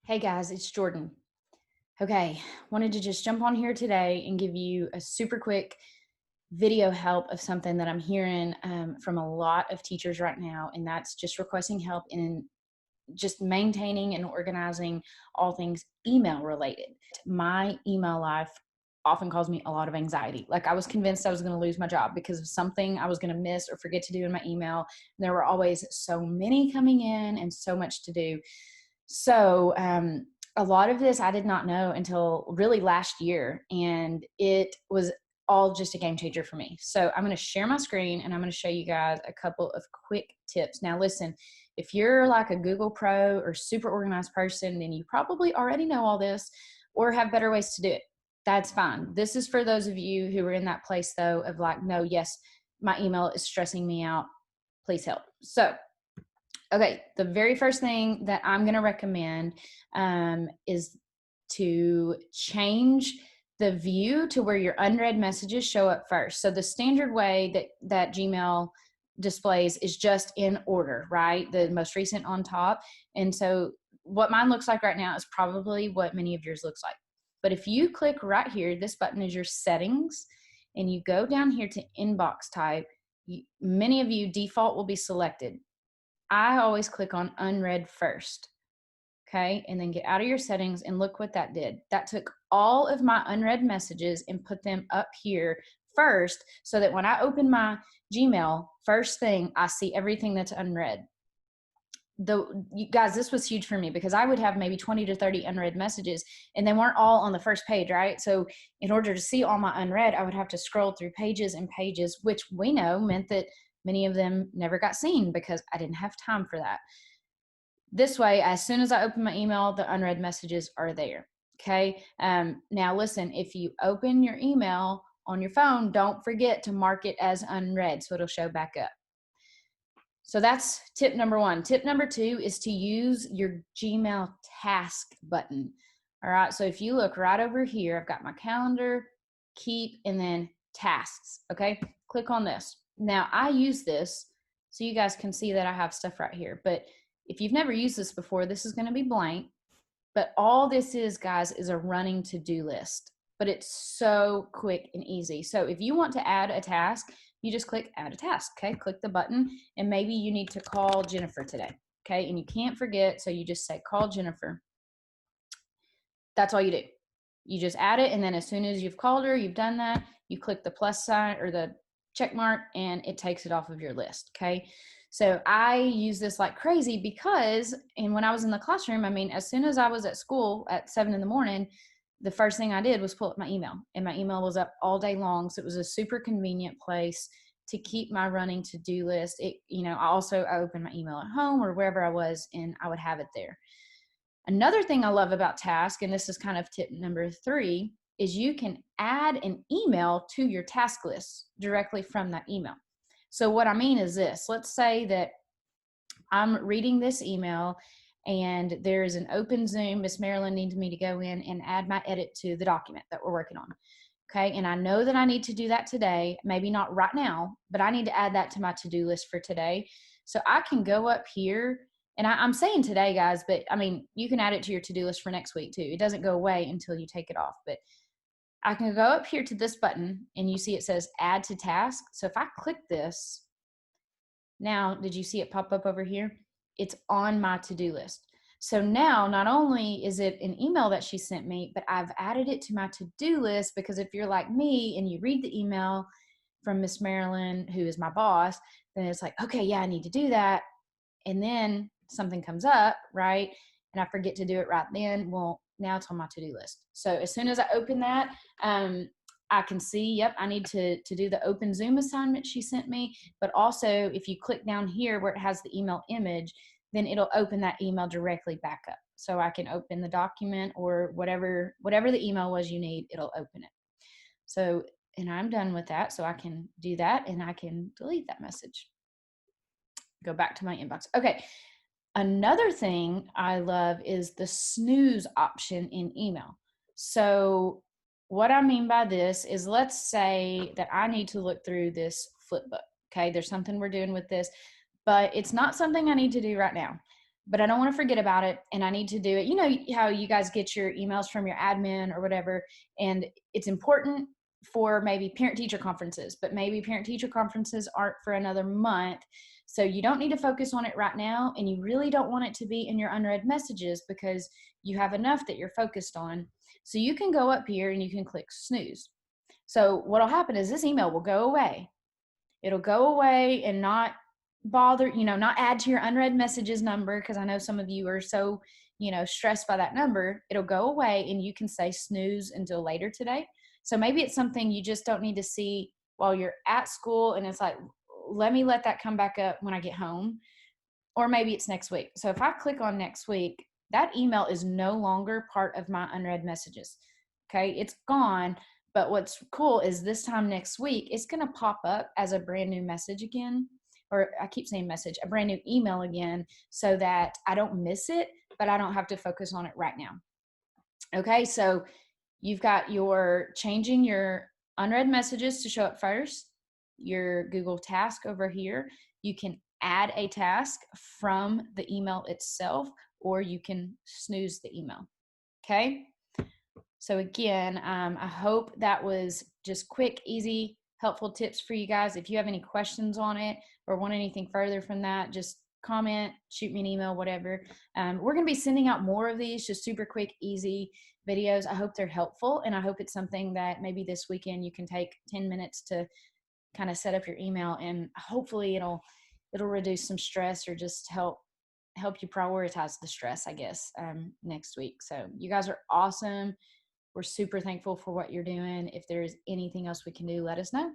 Hey guys, it's Jordan. Okay, wanted to just jump on here today and give you a super quick video help of something that I'm hearing from a lot of teachers right now, and that's just requesting help in just maintaining and organizing all things email related. My email life often caused me a lot of anxiety. Like I was convinced I was going to lose my job because of something I was going to miss or forget to do in my email. There were always so many coming in and so much to do. So a lot of this I did not know until really last year, and it was all just a game changer for me. So I'm going to share my screen and I'm going to show you guys a couple of quick tips. Now listen, if you're like a Google Pro or super organized person, then you probably already know all this or have better ways to do it. That's fine. This is for those of you who are in that place though of like, no, yes, my email is stressing me out. Please help. So okay, the very first thing that I'm going to recommend is to change the view to where your unread messages show up first. So the standard way that Gmail displays is just in order, right? The most recent on top. And so what mine looks like right now is probably what many of yours looks like. But if you click right here, this button is your settings, and you go down here to inbox type, many of you default will be selected. I always click on unread first. Okay. And then get out of your settings and look what that did. That took all of my unread messages and put them up here first so that when I open my Gmail, first thing I see everything that's unread. You guys, this was huge for me because I would have maybe 20 to 30 unread messages and they weren't all on the first page, right? So in order to see all my unread, I would have to scroll through pages and pages, which we know meant that many of them never got seen because I didn't have time for that. This way, as soon as I open my email, the unread messages are there. Okay. Now listen, if you open your email on your phone, don't forget to mark it as unread so it'll show back up. So that's tip number one. Tip number two is to use your Gmail task button. All right. So if you look right over here, I've got my calendar, keep, and then tasks. Okay. Click on this. Now I use this so you guys can see that I have stuff right here. But if you've never used this before, this is going to be blank. But all this is, guys, is a running to-do list. But it's so quick and easy. So if you want to add a task, you just click add a task. Okay, click the button, and maybe you need to call Jennifer today. Okay, and you can't forget, so you just say call Jennifer. That's all you do. You just add it, and then as soon as you've called her, you've done that, you click the plus sign or the check mark, and it takes it off of your list. Okay, so I use this like crazy because, and when I was in the classroom, I mean, as soon as I was at school at 7 in the morning, the first thing I did was pull up my email, and my email was up all day long. So it was a super convenient place to keep my running to-do list. I opened my email at home or wherever I was, and I would have it there. Another thing I love about Task, and this is kind of tip number three, is you can add an email to your task list directly from that email. So what I mean is this: let's say that I'm reading this email and there is an open Zoom. Miss Marilyn needs me to go in and add my edit to the document that we're working on. Okay, and I know that I need to do that today, maybe not right now, but I need to add that to my to-do list for today. So I can go up here, and I'm saying today, guys, but I mean, you can add it to your to-do list for next week too. It doesn't go away until you take it off, but I can go up here to this button and you see it says add to task. So if I click this, now, did you see it pop up over here? It's on my to-do list. So now not only is it an email that she sent me, but I've added it to my to-do list because if you're like me and you read the email from Miss Marilyn, who is my boss, then it's like, okay, yeah, I need to do that. And then something comes up, right? And I forget to do it right then. Well, now it's on my to-do list. So as soon as I open that, I can see, yep, I need to do the open Zoom assignment she sent me. But also, if you click down here where it has the email image, then it'll open that email directly back up. So I can open the document or whatever the email was you need, it'll open it. So, and I'm done with that. So I can do that and I can delete that message. Go back to my inbox. Okay. Another thing I love is the snooze option in email. So what I mean by this is, let's say that I need to look through this flip book. Okay, there's something we're doing with this, but it's not something I need to do right now. but I don't want to forget about it, and I need to do it. You know how you guys get your emails from your admin or whatever, and it's important for maybe parent teacher conferences, but maybe parent teacher conferences aren't for another month. So you don't need to focus on it right now, and you really don't want it to be in your unread messages because you have enough that you're focused on. So you can go up here and you can click snooze. So what'll happen is this email will go away. It'll go away and not bother, not add to your unread messages number, because I know some of you are so, stressed by that number. It'll go away and you can say snooze until later today. So maybe it's something you just don't need to see while you're at school, and it's like, let that come back up when I get home. Or maybe it's next week. So if I click on next week, that email is no longer part of my unread messages. Okay, it's gone. But what's cool is this time next week, it's going to pop up as a brand new message again. Or I keep saying message, a brand new email again, so that I don't miss it, but I don't have to focus on it right now. Okay, so you've got your changing your unread messages to show up first, your Google task over here. You can add a task from the email itself, or you can snooze the email. Okay. So again, I hope that was just quick, easy, helpful tips for you guys. If you have any questions on it or want anything further from that, just comment, shoot me an email, whatever. We're going to be sending out more of these, just super quick, easy videos. I hope they're helpful, and I hope it's something that maybe this weekend you can take 10 minutes to kind of set up your email, and hopefully it'll reduce some stress, or just help you prioritize the stress, I guess, next week. So you guys are awesome. We're super thankful for what you're doing. If there's anything else we can do, let us know.